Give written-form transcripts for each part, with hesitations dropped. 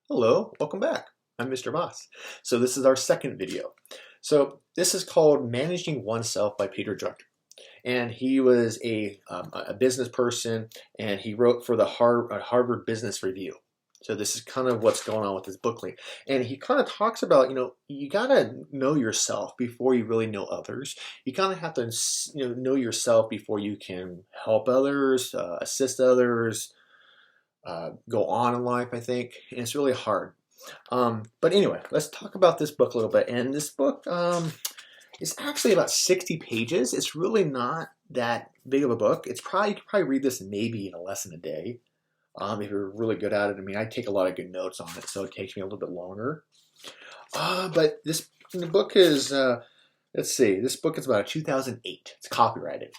Hello, welcome back. I'm Mr. Boss. So this is our second video. So this is called Managing Oneself by Peter Drucker. And he was a business person, and he wrote for the Harvard Business Review. So this is kind of what's going on with this booklet. And he kind of talks about, you got to know yourself before you really know others. You kind of have to know yourself before you can help others, assist others, go on in life, I think. And it's really hard. But anyway, let's talk about this book a little bit. And this book is actually about 60 pages. It's really not that big of a book. You could probably read this maybe in a lesson a day if you're really good at it. I mean, I take a lot of good notes on it, so it takes me a little bit longer. But the book is, let's see, this book is about 2008. It's copyrighted,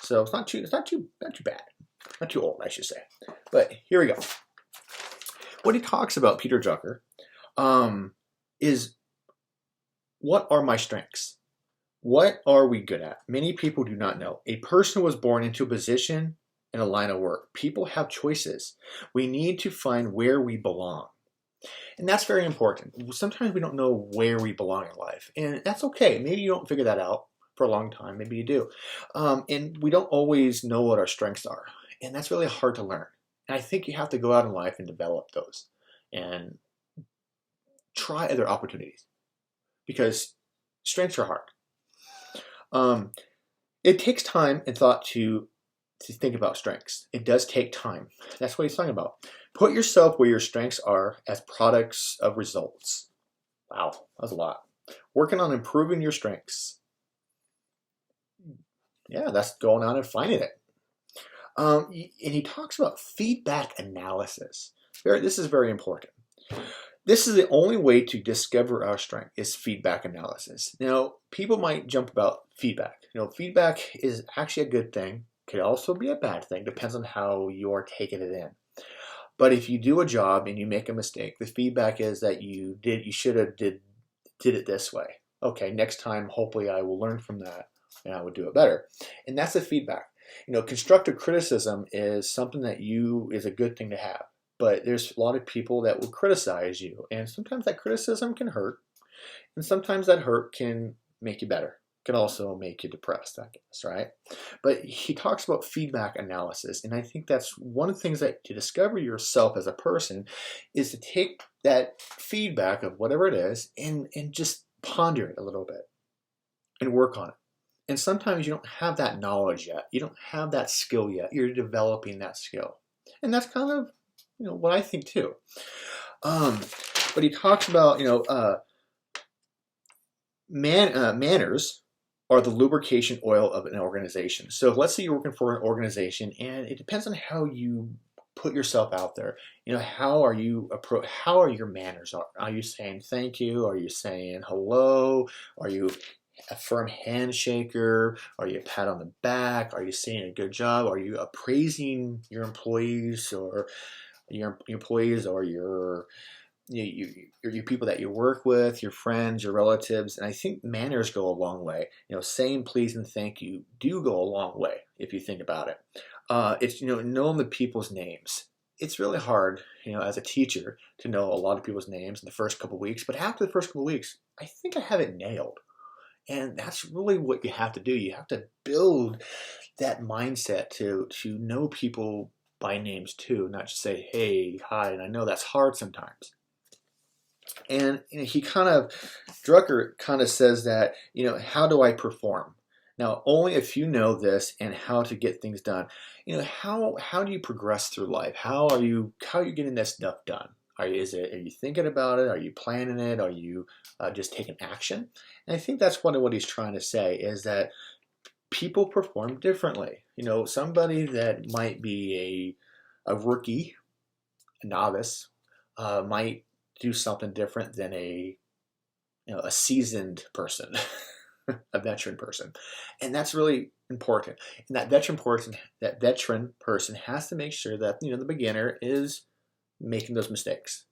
so it's not too bad. Not too old, I should say. But here we go. What he talks about, Peter Drucker, is what are my strengths? What are we good at? Many people do not know. A person was born into a position in a line of work. People have choices. We need to find where we belong. And that's very important. Sometimes we don't know where we belong in life. And that's okay. Maybe you don't figure that out for a long time. Maybe you do. And we don't always know what our strengths are. And that's really hard to learn. And I think you have to go out in life and develop those and try other opportunities because strengths are hard. It takes time and thought to think about strengths. It does take time. That's what he's talking about. Put yourself where your strengths are as products of results. Wow, that was a lot. Working on improving your strengths. Yeah, that's going on and finding it. And he talks about feedback analysis. This is very important. This is the only way to discover our strength is feedback analysis. Now, people might jump about feedback. Feedback is actually a good thing. Could also be a bad thing. Depends on how you are taking it in. But if you do a job and you make a mistake, the feedback is that you should have did it this way. Okay, next time, hopefully I will learn from that and I will do it better. And that's the feedback. Constructive criticism is something that is a good thing to have. But there's a lot of people that will criticize you. And sometimes that criticism can hurt. And sometimes that hurt can make you better. It can also make you depressed, I guess, right? But he talks about feedback analysis. And I think that's one of the things that to discover yourself as a person is to take that feedback of whatever it is and just ponder it a little bit and work on it. And sometimes you don't have that knowledge yet. You don't have that skill yet. You're developing that skill. And that's kind of what I think too. But he talks about, manners are the lubrication oil of an organization. So let's say you're working for an organization, and it depends on how you put yourself out there. How are your manners? Are you saying thank you? Are you saying hello? Are you a firm handshaker? Are you a pat on the back? Are you saying a good job? Are you appraising your employees or your people that you work with, your friends, your relatives? And I think manners go a long way. Saying please and thank you do go a long way if you think about it. It's knowing the people's names. It's really hard, as a teacher to know a lot of people's names in the first couple of weeks, but after the first couple of weeks, I think I have it nailed. And that's really what you have to do. You have to build that mindset to know people by names too, not just say, hey, hi. And I know that's hard sometimes. And Drucker kind of says that, how do I perform? Now, only if you know this and how to get things done, how do you progress through life? How are you getting this stuff done? Are you thinking about it? Are you planning it? Are you just taking action? And I think that's what he's trying to say is that people perform differently. Somebody that might be a rookie, a novice, might do something different than a seasoned person, a veteran person, and that's really important. And that veteran person has to make sure that the beginner is making those mistakes.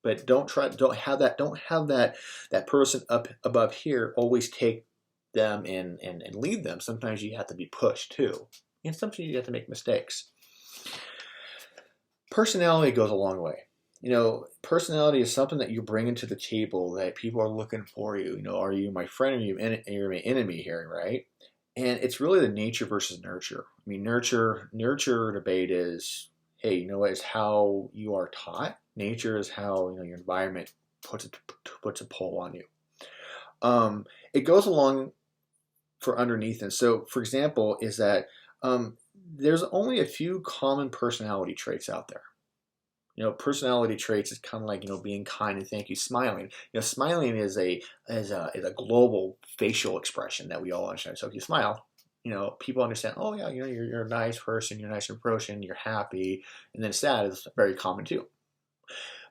But don't have that person up above here always take them and lead them. Sometimes you have to be pushed too. And sometimes you have to make mistakes. Personality goes a long way. Personality is something that you bring into the table that people are looking for you. Are you my friend or you're my enemy here, right? And it's really the nature versus nurture. I mean, nurture debate is, hey, what, is how you are taught. Nature is how, your environment puts a pull on you. It goes along for underneath. And so, for example, is that there's only a few common personality traits out there. Personality traits is kind of like, being kind and thank you, smiling. Smiling is a global facial expression that we all understand. So if you smile, people understand, oh yeah, you're a nice person, you're a nice person, you're happy. And then sad is very common too.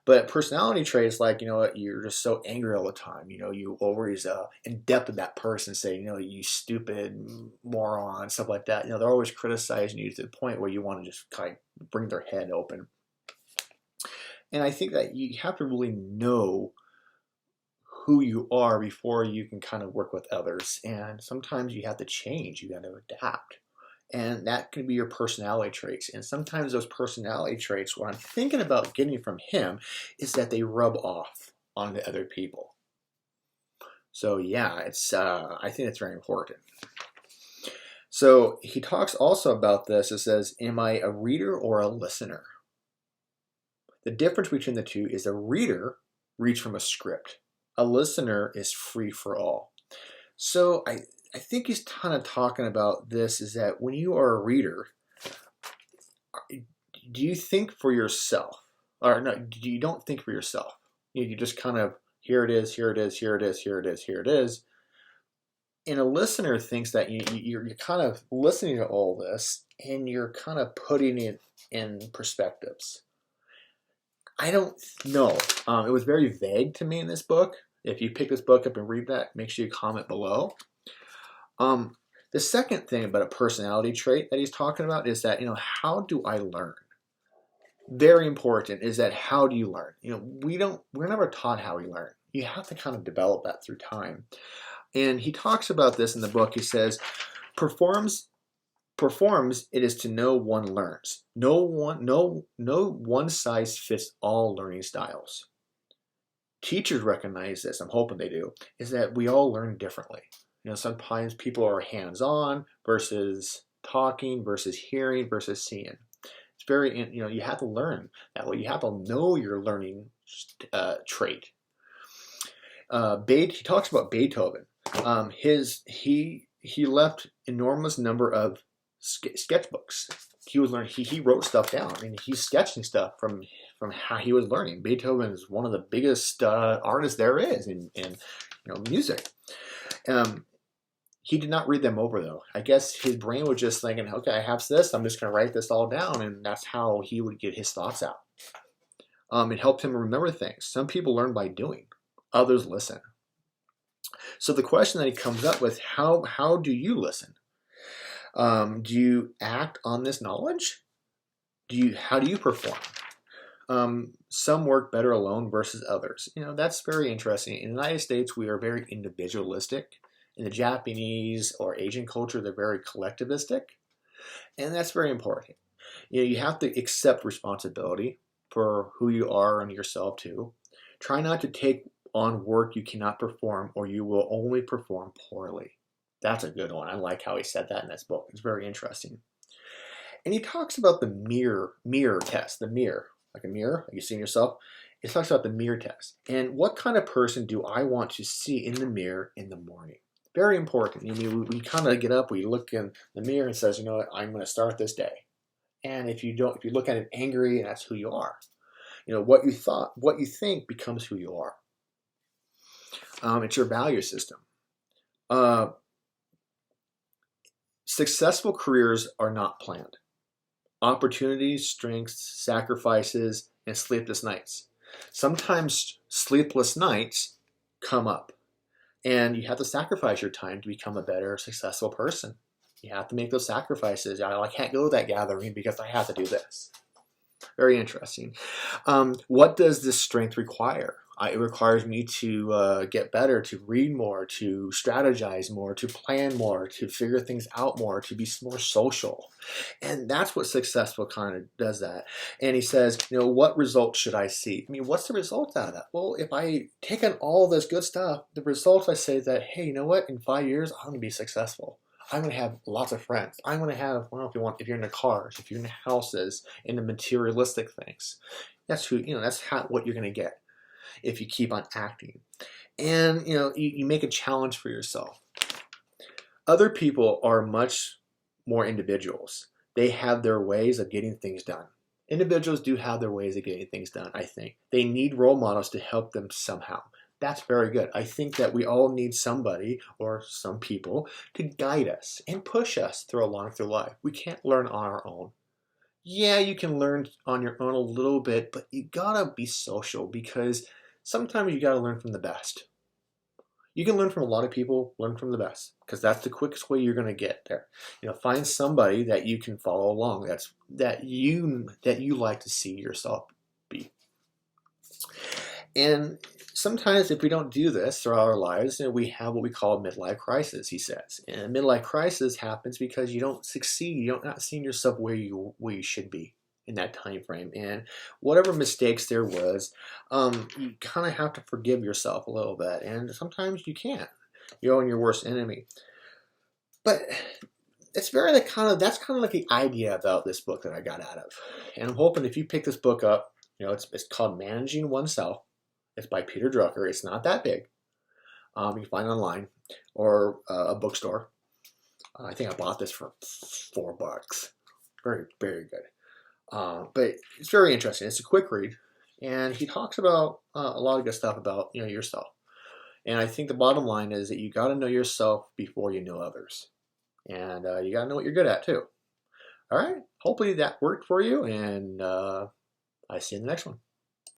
But personality traits like, you're just so angry all the time. You always in depth of that person say, you stupid moron, stuff like that. They're always criticizing you to the point where you want to just kind of bring their head open. And I think that you have to really know who you are before you can kind of work with others. And sometimes you have to change, you got to adapt. And that can be your personality traits. And sometimes those personality traits, what I'm thinking about getting from him is that they rub off on the other people. So yeah, I think it's very important. So he talks also about this. It says, am I a reader or a listener? The difference between the two is a reader reads from a script. A listener is free for all. So I think he's kind of talking about this is that when you are a reader, do you think for yourself? Or no, you don't think for yourself. You just kind of, here it is, here it is, here it is, here it is, here it is. And a listener thinks that you're kind of listening to all this and you're kind of putting it in perspectives. I don't know. It was very vague to me in this book. If you pick this book up and read that, make sure you comment below. The second thing about a personality trait that he's talking about is that, how do I learn? Very important is that how do you learn? We're never taught how we learn. You have to kind of develop that through time. And he talks about this in the book. He says, performs it is to know one learns. No one size fits all learning styles. Teachers recognize this, I'm hoping they do, is that we all learn differently. Sometimes people are hands-on versus talking versus hearing versus seeing. It's very, you have to learn that way. You have to know your learning trait. He talks about Beethoven. He left enormous number of sketchbooks. He wrote stuff down. I mean, he's sketching stuff from how he was learning. Beethoven is one of the biggest artists there is in music. He did not read them over though. I guess his brain was just thinking, okay, I have this, I'm just going to write this all down, and that's how he would get his thoughts out. It helped him remember things. Some people learn by doing, others listen. So the question that he comes up with, how do you listen? Do you act on this knowledge? How do you perform? Some work better alone versus others. That's very interesting. In the United States, we are very individualistic. In the Japanese or Asian culture, they're very collectivistic. And that's very important. You have to accept responsibility for who you are and yourself too. Try not to take on work you cannot perform, or you will only perform poorly. That's a good one. I like how he said that in this book. It's very interesting. And he talks about the mirror test, the mirror, like a mirror, like you see in yourself. He talks about the mirror test. And what kind of person do I want to see in the mirror in the morning? Very important. We kind of get up, we look in the mirror and says, what, I'm going to start this day. And if you look at it angry, that's who you are. What you think becomes who you are. It's your value system. Successful careers are not planned. Opportunities, strengths, sacrifices, and sleepless nights. Sometimes sleepless nights come up, and you have to sacrifice your time to become a better, successful person. You have to make those sacrifices. I can't go to that gathering because I have to do this. Very interesting. What does this strength require? It requires me to get better, to read more, to strategize more, to plan more, to figure things out more, to be more social. And that's what successful kind of does that. And he says, what results should I see? I mean, what's the result out of that? Well, if I take in all this good stuff, the results I say that, hey, you know what? In 5 years, I'm going to be successful. I'm going to have lots of friends. I'm going to have, well, if you're into cars, if you're into houses, into materialistic things, that's what you're going to get if you keep on acting. And, you make a challenge for yourself. Other people are much more individuals. They have their ways of getting things done. Individuals do have their ways of getting things done, I think. They need role models to help them somehow. That's very good. I think that we all need somebody or some people to guide us and push us along through life. We can't learn on our own. Yeah, you can learn on your own a little bit, but you gotta be social because sometimes you gotta learn from the best. You can learn from a lot of people, learn from the best, because that's the quickest way you're gonna get there. Find somebody that you can follow along. That you like to see yourself be. And sometimes if we don't do this throughout our lives, we have what we call a midlife crisis, he says. And a midlife crisis happens because you don't succeed. You're not seeing yourself where you should be in that time frame. And whatever mistakes there was, you kind of have to forgive yourself a little bit. And sometimes you can't. You're on your worst enemy. But it's that's kind of like the idea about this book that I got out of. And I'm hoping if you pick this book up, it's called Managing Oneself. It's by Peter Drucker. It's not that big. You can find it online or a bookstore. I think I bought this for $4. Very, very good. But it's very interesting. It's a quick read. And he talks about a lot of good stuff about yourself. And I think the bottom line is that you got to know yourself before you know others. And you got to know what you're good at too. All right. Hopefully that worked for you. And I see you in the next one.